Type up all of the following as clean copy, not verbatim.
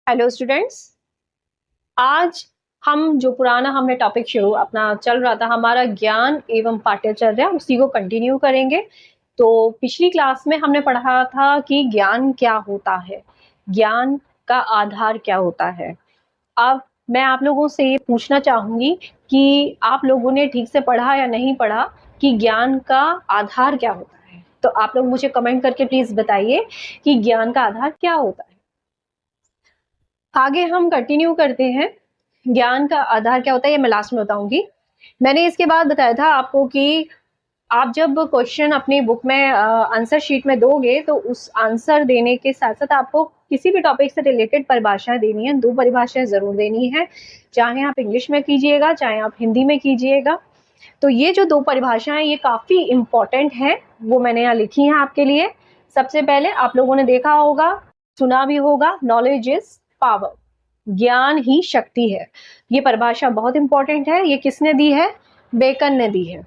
Hello students. आज हम जो पुराना हमने टॉपिक शुरू अपना चल रहा था, हमारा ज्ञान एवं पाठ्यचर्या, उसी को कंटिन्यू करेंगे। तो पिछली क्लास में हमने पढ़ा था कि ज्ञान क्या होता है, ज्ञान का आधार क्या होता है। अब मैं आप लोगों से ये पूछना चाहूंगी कि आप लोगों ने ठीक से पढ़ा या नहीं पढ़ा कि ज्ञान का आधार क्या होता है। तो आप लोग मुझे कमेंट करके प्लीज बताइए कि ज्ञान का आधार क्या होता है। आगे हम कंटिन्यू करते हैं। ज्ञान का आधार क्या होता है ये मैं लास्ट में बताऊंगी। मैंने इसके बाद बताया था आपको कि आप जब क्वेश्चन अपनी बुक में आंसर शीट में दोगे तो उस आंसर देने के साथ साथ आपको किसी भी टॉपिक से रिलेटेड परिभाषाएं देनी है। 2 परिभाषाएं जरूर देनी है, चाहे आप इंग्लिश में कीजिएगा चाहे आप हिंदी में कीजिएगा। तो ये जो 2 परिभाषाएं ये काफी इंपॉर्टेंट है, वो मैंने यहाँ लिखी है आपके लिए। सबसे पहले आप लोगों ने देखा होगा, सुना भी होगा, नॉलेज इज पावर, ज्ञान ही शक्ति है। ये परिभाषा बहुत इंपॉर्टेंट है। ये किसने दी है? बेकन ने दी है।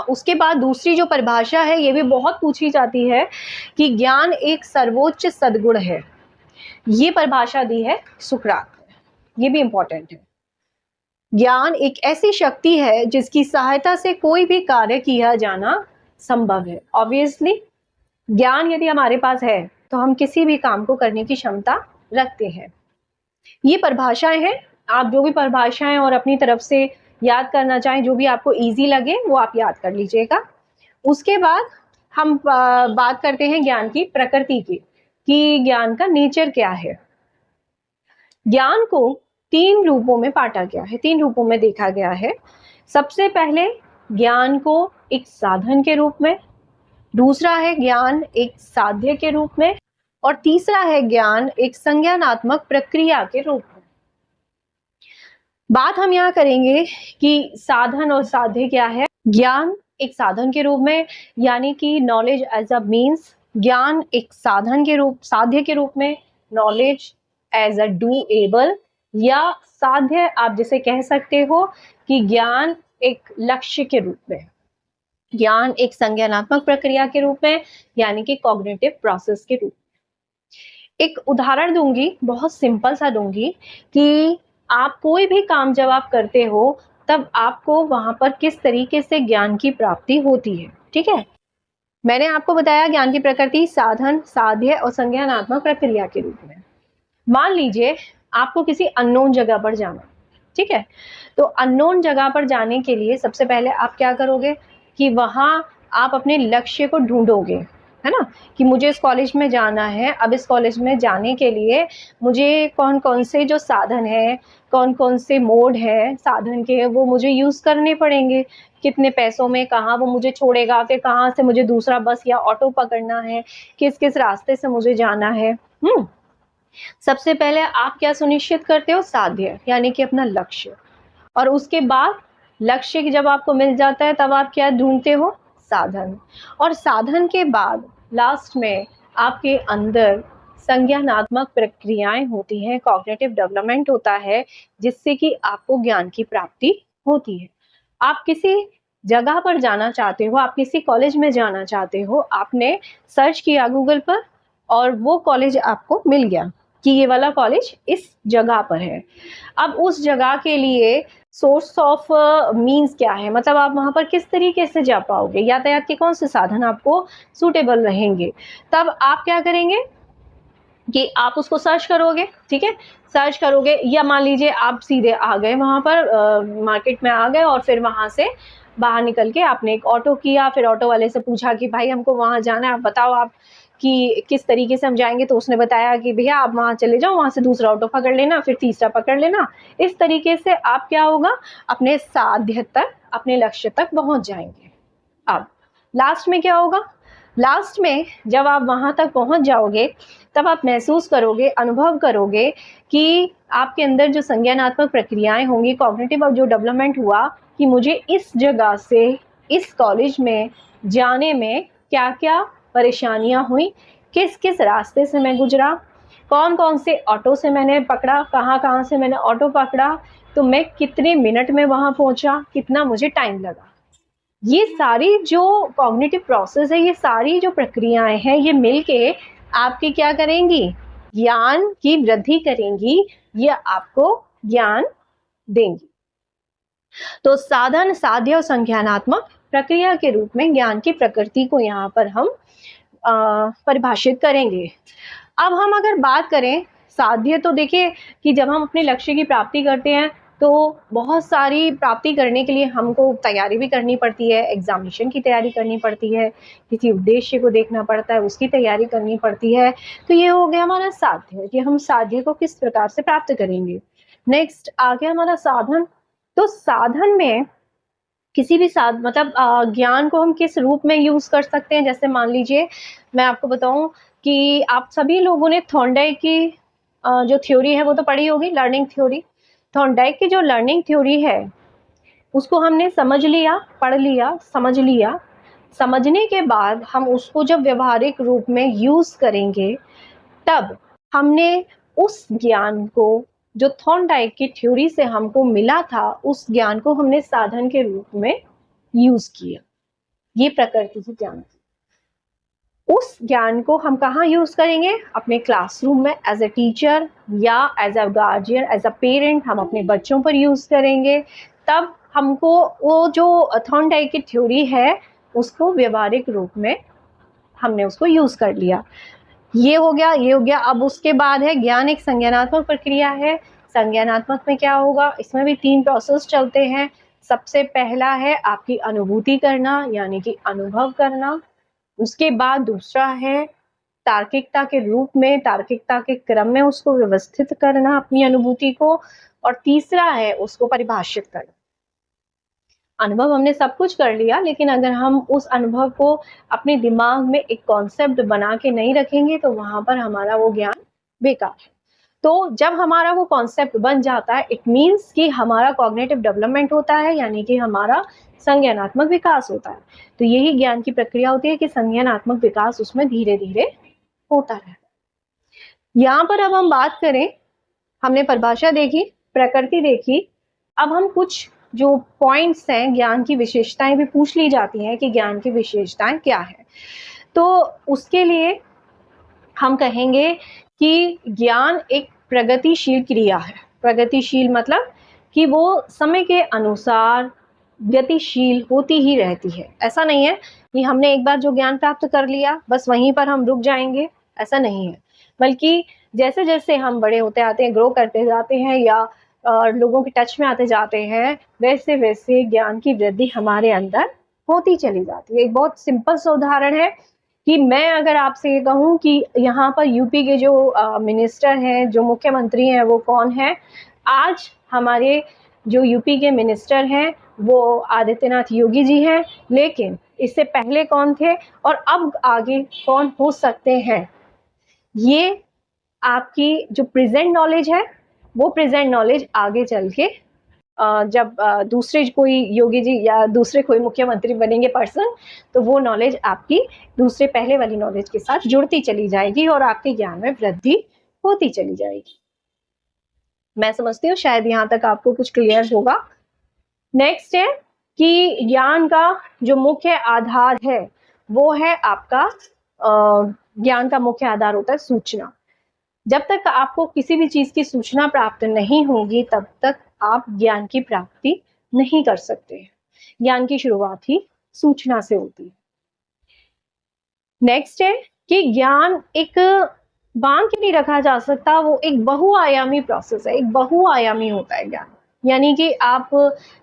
उसके बाद दूसरी जो परिभाषा है ये भी बहुत पूछी जाती है कि ज्ञान एक सर्वोच्च सद्गुण है। ये परिभाषा दी है सुकरात ने। ये भी इंपॉर्टेंट है। ज्ञान एक ऐसी शक्ति है जिसकी सहायता से कोई भी कार्य किया जाना संभव है। ऑब्वियसली ज्ञान यदि हमारे पास है तो हम किसी भी काम को करने की क्षमता रखते हैं। ये परिभाषाएं हैं। आप जो भी परिभाषाएं और अपनी तरफ से याद करना चाहें, जो भी आपको इजी लगे वो आप याद कर लीजिएगा। उसके बाद हम बात करते हैं ज्ञान की प्रकृति की, कि ज्ञान का नेचर क्या है। ज्ञान को 3 रूपों में बांटा गया है, 3 रूपों में देखा गया है। सबसे पहले ज्ञान को एक साधन के रूप में, दूसरा है ज्ञान एक साध्य के रूप में, और तीसरा है ज्ञान एक संज्ञानात्मक प्रक्रिया के रूप में। बात हम यहाँ करेंगे कि साधन और साध्य क्या है। ज्ञान एक साधन के रूप में, यानी कि नॉलेज एज अ मीन्स, ज्ञान एक साधन के रूप, साध्य के रूप में नॉलेज एज अ डूएबल, या साध्य आप जिसे कह सकते हो कि ज्ञान एक लक्ष्य के रूप में, ज्ञान एक संज्ञानात्मक प्रक्रिया के रूप में, यानी कि कॉग्निटिव प्रोसेस के रूप में। एक उदाहरण दूंगी, बहुत सिंपल सा दूंगी, कि आप कोई भी काम जब आप करते हो तब आपको वहां पर किस तरीके से ज्ञान की प्राप्ति होती है। ठीक है, मैंने आपको बताया ज्ञान की प्रकृति साधन, साध्य और संज्ञानात्मक प्रक्रिया के रूप में। मान लीजिए आपको किसी अननोन जगह पर जाना, ठीक है, तो अननोन जगह पर जाने के लिए सबसे पहले आप क्या करोगे कि वहां आप अपने लक्ष्य को ढूंढोगे, है ना, कि मुझे इस कॉलेज में जाना है। अब इस कॉलेज में जाने के लिए मुझे कौन कौन से जो साधन है, कौन कौन से मोड है साधन के, वो मुझे यूज करने पड़ेंगे, कितने पैसों में, कहाँ वो मुझे छोड़ेगा, फिर कहाँ से मुझे दूसरा बस या ऑटो पकड़ना है, किस किस रास्ते से मुझे जाना है। सबसे पहले आप क्या सुनिश्चित करते हो? साध्य, यानी कि अपना लक्ष्य। और उसके बाद लक्ष्य जब आपको मिल जाता है तब आप क्या ढूंढते हो? साधन। और साधन के बाद लास्ट में आपके अंदर संज्ञानात्मक प्रक्रियाएं होती हैं, कॉग्निटिव डेवलपमेंट होता है, जिससे कि आपको ज्ञान की प्राप्ति होती है। आप किसी जगह पर जाना चाहते हो, आप किसी कॉलेज में जाना चाहते हो, आपने सर्च किया गूगल पर और वो कॉलेज आपको मिल गया कि ये वाला कॉलेज इस जगह पर है। अब उस जगह के लिए सोर्स ऑफ मीन्स क्या है, मतलब आप वहां पर किस तरीके से जा पाओगे, यातायात के कौन से साधन आपको सूटेबल रहेंगे। तब आप क्या करेंगे कि आप उसको सर्च करोगे, ठीक है, सर्च करोगे, या मान लीजिए आप सीधे आ गए वहां पर, मार्केट में आ गए और फिर वहां से बाहर निकल के आपने एक ऑटो किया, फिर ऑटो वाले से पूछा कि भाई हमको वहां जाना है, आप बताओ आप कि किस तरीके से हम जाएंगे। तो उसने बताया कि भैया आप वहां चले जाओ, वहां से दूसरा ऑटो पकड़ लेना, फिर तीसरा पकड़ लेना। इस तरीके से आप क्या होगा, अपने साध्य तक, अपने लक्ष्य तक पहुंच जाएंगे। अब लास्ट में क्या होगा? लास्ट में जब आप वहां तक पहुंच जाओगे तब आप महसूस करोगे, अनुभव करोगे कि आपके अंदर जो संज्ञानात्मक प्रक्रियाएं होंगी, कॉग्निटिव जो डेवलपमेंट हुआ, कि मुझे इस जगह से इस कॉलेज में जाने में क्या क्या परेशानियां हुई, किस किस रास्ते से मैं गुजरा, कौन कौन से ऑटो से मैंने पकड़ा, कहाँ कहाँ से मैंने ऑटो पकड़ा, तो मैं कितने मिनट में वहां पहुंचा, कितना मुझे टाइम लगा। ये सारी जो कॉग्निटिव प्रोसेस है, ये सारी जो प्रक्रियाएं हैं, ये मिलके आपकी क्या करेंगी? ज्ञान की वृद्धि करेंगी, ये आपको ज्ञान देंगी। तो साधन, साध्य और संज्ञानात्मक प्रक्रिया के रूप में ज्ञान की प्रकृति को यहाँ पर हम परिभाषित करेंगे। अब हम अगर बात करें साध्य, तो देखिए कि जब हम अपने लक्ष्य की प्राप्ति करते हैं तो बहुत सारी प्राप्ति करने के लिए हमको तैयारी भी करनी पड़ती है, एग्जामिनेशन की तैयारी करनी पड़ती है, किसी उद्देश्य को देखना पड़ता है, उसकी तैयारी करनी पड़ती है। तो ये हो गया हमारा साध्य कि हम साध्य को किस प्रकार से प्राप्त करेंगे। नेक्स्ट आ गया हमारा साधन। तो साधन में किसी भी मतलब ज्ञान को हम किस रूप में यूज कर सकते हैं। जैसे मान लीजिए मैं आपको बताऊं कि आप सभी लोगों ने थॉर्नडाइक की जो थ्योरी है वो तो पढ़ी होगी, लर्निंग थ्योरी। थॉर्नडाइक की जो लर्निंग थ्योरी है उसको हमने समझ लिया, पढ़ लिया, समझ लिया। समझने के बाद हम उसको जब व्यवहारिक रूप में यूज करेंगे तब हमने उस ज्ञान को जो थॉर्नडाइक की थ्योरी से हमको मिला था उस ज्ञान को हमने साधन के रूप में यूज किया। ये प्रकृति की ज्ञान थी। उस ज्ञान को हम कहाँ यूज करेंगे? अपने क्लासरूम में एज ए टीचर या as a guardian, as a parent हम अपने बच्चों पर यूज करेंगे। तब हमको वो जो थॉर्नडाइक की थ्योरी है उसको व्यवहारिक रूप में हमने उसको यूज कर लिया। ये हो गया, ये हो गया। अब उसके बाद है ज्ञान एक संज्ञानात्मक प्रक्रिया है। संज्ञानात्मक में क्या होगा? इसमें भी 3 प्रोसेस चलते हैं। सबसे पहला है आपकी अनुभूति करना, यानी कि अनुभव करना। उसके बाद दूसरा है तार्किकता के रूप में, तार्किकता के क्रम में उसको व्यवस्थित करना अपनी अनुभूति को। और तीसरा है उसको परिभाषित करना। अनुभव हमने सब कुछ कर लिया, लेकिन अगर हम उस अनुभव को अपने दिमाग में एक कॉन्सेप्ट बना के नहीं रखेंगे तो वहां पर हमारा वो ज्ञान बेकार है। तो जब हमारा वो कॉन्सेप्ट बन जाता है इट मीन्स कि हमारा कॉग्निटिव डेवलपमेंट होता है, यानी कि हमारा संज्ञानात्मक विकास होता है। तो यही ज्ञान की प्रक्रिया होती है कि संज्ञानात्मक विकास उसमें धीरे धीरे होता है। यहाँ पर अब हम बात करें, हमने परिभाषा देखी, प्रकृति देखी। अब हम कुछ जो पॉइंट्स हैं, ज्ञान की विशेषताएं भी पूछ ली जाती हैं कि ज्ञान की विशेषताएं क्या है। तो उसके लिए हम कहेंगे कि ज्ञान एक प्रगतिशील क्रिया है। प्रगतिशील मतलब कि वो समय के अनुसार गतिशील होती ही रहती है। ऐसा नहीं है कि हमने एक बार जो ज्ञान प्राप्त कर लिया बस वहीं पर हम रुक जाएंगे, ऐसा नहीं है। बल्कि जैसे जैसे हम बड़े होते आते हैं, ग्रो करते जाते हैं या लोगों के टच में आते जाते हैं, वैसे वैसे ज्ञान की वृद्धि हमारे अंदर होती चली जाती है। एक बहुत सिंपल सा उदाहरण है कि मैं अगर आपसे ये कहूँ कि यहाँ पर यूपी के जो मिनिस्टर हैं, जो मुख्यमंत्री हैं, वो कौन है? आज हमारे जो यूपी के मिनिस्टर हैं वो आदित्यनाथ योगी जी हैं, लेकिन इससे पहले कौन थे और अब आगे कौन हो सकते हैं, ये आपकी जो प्रेजेंट नॉलेज है वो प्रेजेंट नॉलेज आगे चल के जब दूसरे कोई योगी जी या दूसरे कोई मुख्यमंत्री बनेंगे पर्सन, तो वो नॉलेज आपकी दूसरे पहले वाली नॉलेज के साथ जुड़ती चली जाएगी और आपके ज्ञान में वृद्धि होती चली जाएगी। मैं समझती हूँ शायद यहाँ तक आपको कुछ क्लियर होगा। नेक्स्ट है कि ज्ञान का जो मुख्य आधार है वो है आपका ज्ञान का मुख्य आधार होता है सूचना। जब तक आपको किसी भी चीज की सूचना प्राप्त नहीं होगी तब तक आप ज्ञान की प्राप्ति नहीं कर सकते। ज्ञान की शुरुआत ही सूचना से होती है। नेक्स्ट है कि ज्ञान एक बांध के नहीं रखा जा सकता, वो एक बहुआयामी प्रोसेस है, एक बहुआयामी होता है ज्ञान। यानी कि आप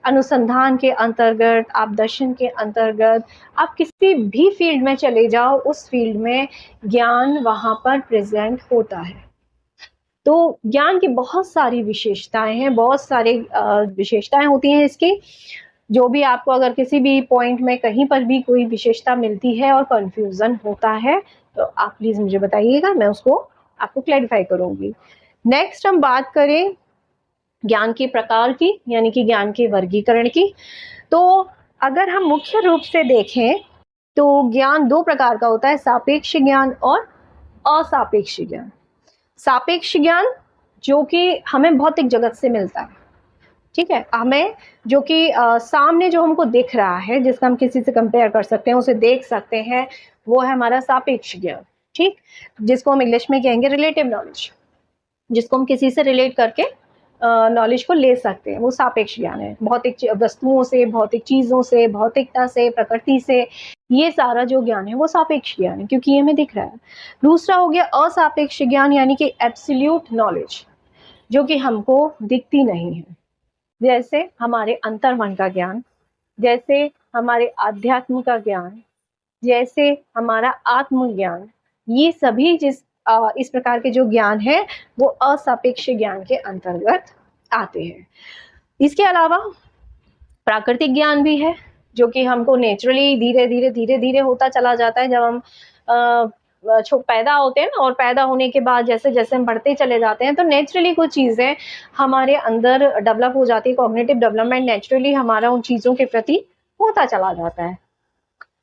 अनुसंधान के अंतर्गत, आप दर्शन के अंतर्गत, आप किसी भी फील्ड में चले जाओ, उस फील्ड में ज्ञान वहां पर प्रेजेंट होता है। तो ज्ञान की बहुत सारी विशेषताएं हैं, बहुत सारी विशेषताएं होती हैं इसकी। जो भी आपको अगर किसी भी पॉइंट में कहीं पर भी कोई विशेषता मिलती है और कंफ्यूजन होता है तो आप प्लीज मुझे बताइएगा, मैं उसको आपको क्लैरिफाई करूंगी। नेक्स्ट हम बात करें ज्ञान के प्रकार की, यानी कि ज्ञान के वर्गीकरण की। तो अगर हम मुख्य रूप से देखें तो ज्ञान 2 प्रकार का होता है, सापेक्ष ज्ञान और असापेक्ष ज्ञान। सापेक्ष ज्ञान जो कि हमें भौतिक जगत से मिलता है, ठीक है, हमें जो कि सामने जो हमको दिख रहा है, जिसका हम किसी से कंपेयर कर सकते हैं, उसे देख सकते हैं, वो है हमारा सापेक्ष ज्ञान। ठीक, जिसको हम इंग्लिश में कहेंगे रिलेटिव नॉलेज, जिसको हम किसी से रिलेट करके नॉलेज को ले सकते हैं, वो सापेक्ष ज्ञान है। भौतिक वस्तुओं से, भौतिक चीज़ों से, भौतिकता से, प्रकृति से, ये सारा जो ज्ञान है वो सापेक्ष ज्ञान है, क्योंकि ये हमें दिख रहा है। दूसरा हो गया असापेक्ष ज्ञान, यानी कि एब्सोल्यूट नॉलेज, जो कि हमको दिखती नहीं है, जैसे हमारे अंतर्मन का ज्ञान, जैसे हमारे आध्यात्म का ज्ञान, जैसे हमारा आत्मज्ञान, ये सभी इस प्रकार के जो ज्ञान है वो असापेक्ष ज्ञान के अंतर्गत आते हैं। इसके अलावा प्राकृतिक ज्ञान भी है, जो कि हमको नेचुरली धीरे धीरे होता चला जाता है। जब हम पैदा होते हैं ना, और पैदा होने के बाद जैसे जैसे हम बढ़ते चले जाते हैं, तो नेचुरली कुछ चीज़ें हमारे अंदर डेवलप हो जाती है। कॉग्निटिव डेवलपमेंट नेचुरली हमारा उन चीज़ों के प्रति होता चला जाता है।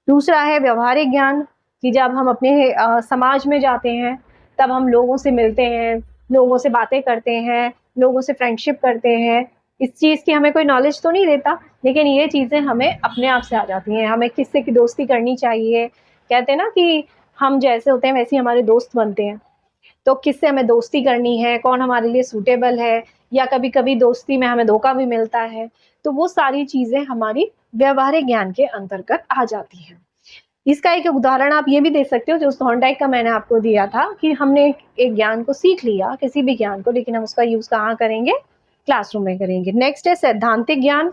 दूसरा है व्यवहारिक ज्ञान, कि जब हम अपने समाज में जाते हैं, तब हम लोगों से मिलते हैं, लोगों से बातें करते हैं, लोगों से फ्रेंडशिप करते हैं। इस चीज़ की हमें कोई नॉलेज तो नहीं देता, लेकिन ये चीज़ें हमें अपने आप से आ जाती हैं। हमें किससे की दोस्ती करनी चाहिए, कहते हैं ना कि हम जैसे होते हैं वैसे ही हमारे दोस्त बनते हैं। तो किससे हमें दोस्ती करनी है, कौन हमारे लिए सूटेबल है, या कभी कभी दोस्ती में हमें धोखा भी मिलता है, तो वो सारी चीज़ें हमारी व्यवहारिक ज्ञान के अंतर्गत आ जाती हैं। इसका एक उदाहरण आप ये भी दे सकते हो, जो थॉर्नडाइक का मैंने आपको दिया था, कि हमने एक ज्ञान को सीख लिया, किसी भी ज्ञान को, लेकिन हम उसका यूज कहाँ करेंगे, क्लासरूम में करेंगे। नेक्स्ट है सैद्धांतिक ज्ञान।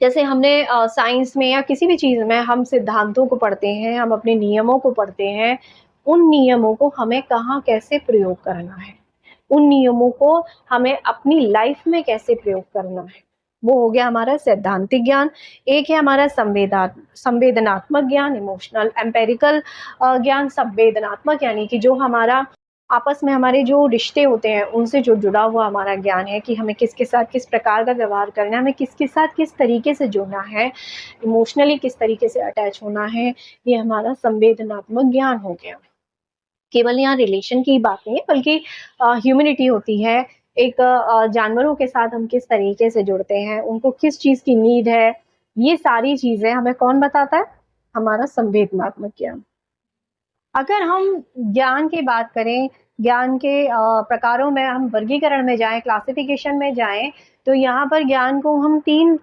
जैसे हमने साइंस में या किसी भी चीज़ में हम सिद्धांतों को पढ़ते हैं, हम अपने नियमों को पढ़ते हैं, उन नियमों को हमें कहाँ कैसे प्रयोग करना है, उन नियमों को हमें अपनी लाइफ में कैसे प्रयोग करना है, वो हो गया हमारा सैद्धांतिक ज्ञान। एक है हमारा संवेदनात्मक ज्ञान, इमोशनल एम्पेरिकल ज्ञान। संवेदनात्मक यानी कि जो हमारा आपस में हमारे जो रिश्ते होते हैं उनसे जो जुड़ा हुआ हमारा ज्ञान है, कि हमें किसके साथ किस प्रकार का व्यवहार करना है, हमें किसके साथ किस तरीके से जुड़ना है, इमोशनली किस तरीके से अटैच होना है, ये हमारा संवेदनात्मक ज्ञान हो गया। केवल यहाँ रिलेशन की बात नहीं है, बल्कि ह्यूमैनिटी होती है, एक जानवरों के साथ हम किस तरीके से जुड़ते हैं, उनको किस चीज़ की नीड है, ये सारी चीज़ें हमें कौन बताता है, हमारा संवेदनात्मक ज्ञान। अगर हम ज्ञान की बात करें, ज्ञान के प्रकारों में हम वर्गीकरण में जाएं, क्लासिफिकेशन में जाएं, तो यहाँ पर ज्ञान को हम 3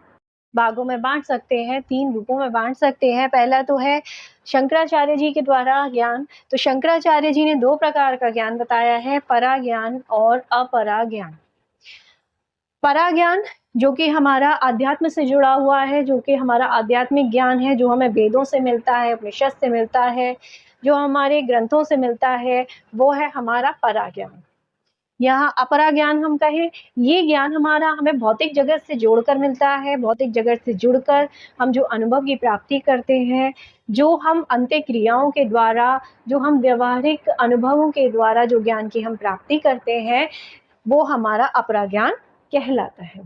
भागों में बांट सकते हैं, 3 रूपों में बांट सकते हैं। पहला तो है शंकराचार्य जी के द्वारा ज्ञान। तो शंकराचार्य जी ने 2 प्रकार का ज्ञान बताया है, परा ज्ञान और अपरा ज्ञान। परा ज्ञान जो कि हमारा आध्यात्म से जुड़ा हुआ है, जो कि हमारा आध्यात्मिक ज्ञान है, जो हमें वेदों से मिलता है, उपनिषद से मिलता है, जो हमारे ग्रंथों से मिलता है, वो है हमारा परा ज्ञान। यहाँ अपरा ज्ञान हम कहें, ये ज्ञान हमारा हमें भौतिक जगत से जोड़कर मिलता है। भौतिक जगत से जुड़कर हम जो अनुभव की प्राप्ति करते हैं, जो हम अंत्य क्रियाओं के द्वारा, जो हम व्यवहारिक अनुभवों के द्वारा जो ज्ञान की हम प्राप्ति करते हैं, वो हमारा अपरा ज्ञान कहलाता है।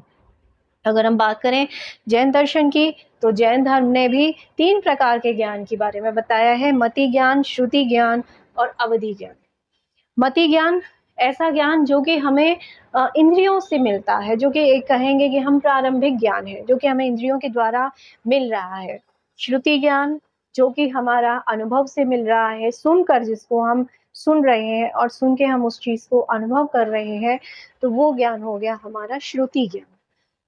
अगर हम बात करें जैन दर्शन की, तो जैन धर्म ने भी 3 प्रकार के ज्ञान के बारे में बताया है, मति ज्ञान, श्रुति ज्ञान और अवधि ज्ञान। मति ज्ञान ऐसा ज्ञान जो कि हमें इंद्रियों से मिलता है, जो कि एक कहेंगे कि हम प्रारंभिक ज्ञान है, जो कि हमें इंद्रियों के द्वारा मिल रहा है। श्रुति ज्ञान जो कि हमारा अनुभव से मिल रहा है, सुनकर, जिसको हम सुन रहे हैं और सुन के हम उस चीज़ को अनुभव कर रहे हैं, तो वो ज्ञान हो गया हमारा श्रुति ज्ञान।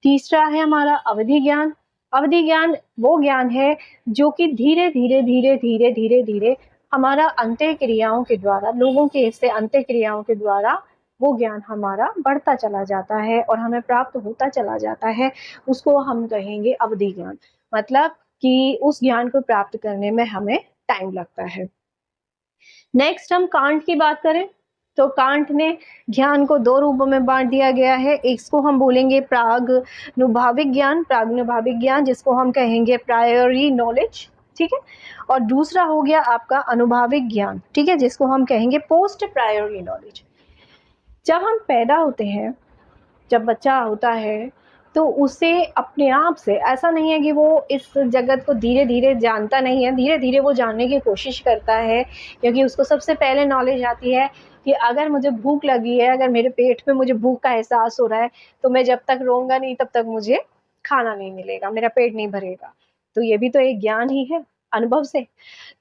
तीसरा है हमारा अवधि ज्ञान। अवधि ज्ञान वो ज्ञान है जो कि धीरे धीरे धीरे धीरे धीरे धीरे हमारा अंत्य क्रियाओं के द्वारा, लोगों के इससे अंत्य क्रियाओं के द्वारा वो ज्ञान हमारा बढ़ता चला जाता है और हमें प्राप्त होता चला जाता है। उसको हम कहेंगे अवधि ज्ञान। मतलब कि उस ज्ञान को प्राप्त करने में हमें टाइम लगता है। नेक्स्ट हम कांट की बात करें, तो कांट ने ज्ञान को 2 रूपों में बांट दिया गया है। एक को हम बोलेंगे प्रागनुभाविक ज्ञान, प्रागनुभाविक ज्ञान जिसको हम कहेंगे प्रायोरी नॉलेज, ठीक है। और दूसरा हो गया आपका अनुभाविक ज्ञान, ठीक है, जिसको हम कहेंगे पोस्ट प्रायोरी नॉलेज। जब हम पैदा होते हैं, जब बच्चा होता है, तो उसे अपने आप से, ऐसा नहीं है कि वो इस जगत को धीरे धीरे जानता नहीं है, धीरे धीरे वो जानने की कोशिश करता है, क्योंकि उसको सबसे पहले नॉलेज आती है कि अगर मुझे भूख लगी है, अगर मेरे पेट में मुझे भूख का एहसास हो रहा है, तो मैं जब तक रोऊंगा नहीं तब तक मुझे खाना नहीं मिलेगा, मेरा पेट नहीं भरेगा। तो ये भी तो एक ज्ञान ही है, अनुभव से।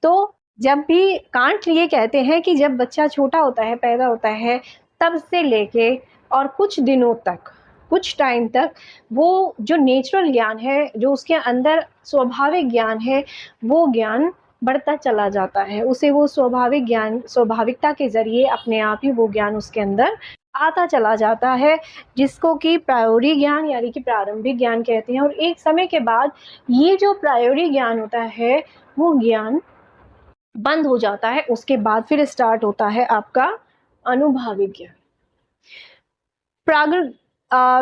तो जब भी कांट ये कहते हैं कि जब बच्चा छोटा होता है, पैदा होता है, तब से लेके और कुछ दिनों तक, कुछ टाइम तक वो जो नेचुरल ज्ञान है, जो उसके अंदर स्वाभाविक ज्ञान है, वो ज्ञान बढ़ता चला जाता है। उसे वो स्वाभाविक ज्ञान, स्वाभाविकता के ज़रिए अपने आप ही वो ज्ञान उसके अंदर आता चला जाता है, जिसको कि प्रायोरी ज्ञान यानी कि प्रारंभिक ज्ञान कहते हैं। और एक समय के बाद ये जो प्रायोरी ज्ञान होता है, वो ज्ञान बंद हो जाता है। उसके बाद फिर स्टार्ट होता है आपका अनुभाविक ज्ञान।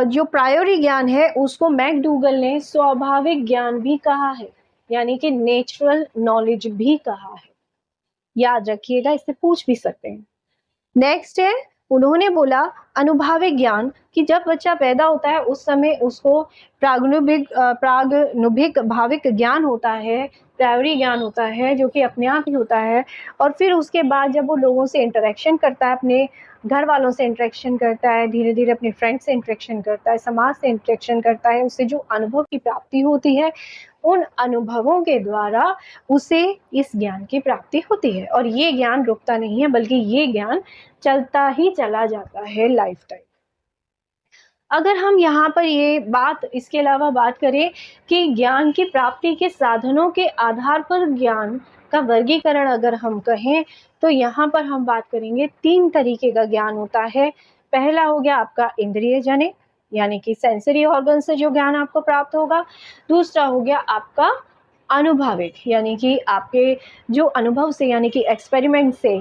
जो प्रायोरी ज्ञान है उसको मैकडूगल ने स्वाभाविक ज्ञान भी कहा है, यानी कि नेचुरल नॉलेज भी कहा है। याद रखिएगा, इससे पूछ भी सकते हैं। नेक्स्ट है, उन्होंने बोला अनुभाविक ज्ञान, कि जब बच्चा पैदा होता है उस समय उसको प्रागनुभिक भाविक ज्ञान होता है, प्रायोरी ज्ञान होता है, जो कि अपने आप ही होता है। और फिर उसके बाद जब वो लोगों से इंटरेक्शन करता है, अपने घर वालों से इंटरेक्शन करता है, धीरे धीरे अपने फ्रेंड से इंटरेक्शन करता है, समाज से इंटरेक्शन करता है, उससे जो अनुभव की प्राप्ति होती है, उन अनुभवों के द्वारा उसे इस ज्ञान की प्राप्ति होती है। और ये ज्ञान रुकता नहीं है, बल्कि ये ज्ञान चलता ही चला जाता है लाइफ टाइम। अगर हम यहाँ पर ये बात, इसके अलावा बात करें कि ज्ञान की प्राप्ति के साधनों के आधार पर ज्ञान का वर्गीकरण अगर हम कहें, तो यहाँ पर हम बात करेंगे 3 तरीके का ज्ञान होता है। पहला हो गया आपका इंद्रिय जनित, यानी कि सेंसरी ऑर्गन से जो ज्ञान आपको प्राप्त होगा। दूसरा हो गया आपका अनुभाविक, यानी कि आपके जो अनुभव से, यानी कि एक्सपेरिमेंट से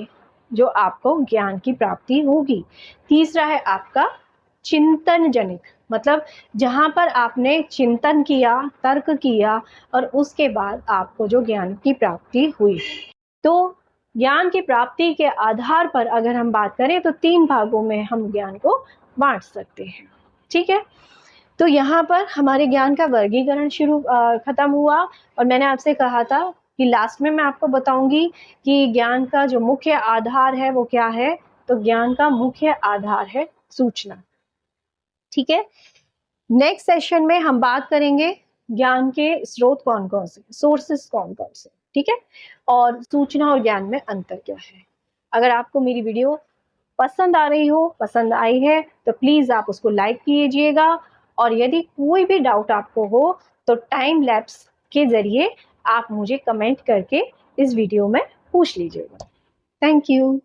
जो आपको ज्ञान की प्राप्ति होगी। तीसरा है आपका चिंतन जनित, मतलब जहाँ पर आपने चिंतन किया, तर्क किया और उसके बाद आपको जो ज्ञान की प्राप्ति हुई। तो ज्ञान की प्राप्ति के आधार पर अगर हम बात करें तो 3 भागों में हम ज्ञान को बांट सकते हैं। ठीक है, तो यहाँ पर हमारे ज्ञान का वर्गीकरण खत्म हुआ। और मैंने आपसे कहा था कि लास्ट में मैं आपको बताऊंगी कि ज्ञान का जो मुख्य आधार है वो क्या है। तो ज्ञान का मुख्य आधार है सूचना। ठीक है, नेक्स्ट सेशन में हम बात करेंगे ज्ञान के स्रोत कौन कौन से, सोर्सेस कौन कौन से। ठीक है, और सूचना और ज्ञान में अंतर क्या है। अगर आपको मेरी वीडियो पसंद आ रही हो, पसंद आई है, तो प्लीज आप उसको लाइक कीजिएगा। और यदि कोई भी डाउट आपको हो तो टाइम लैप्स के जरिए आप मुझे कमेंट करके इस वीडियो में पूछ लीजिएगा। Thank you.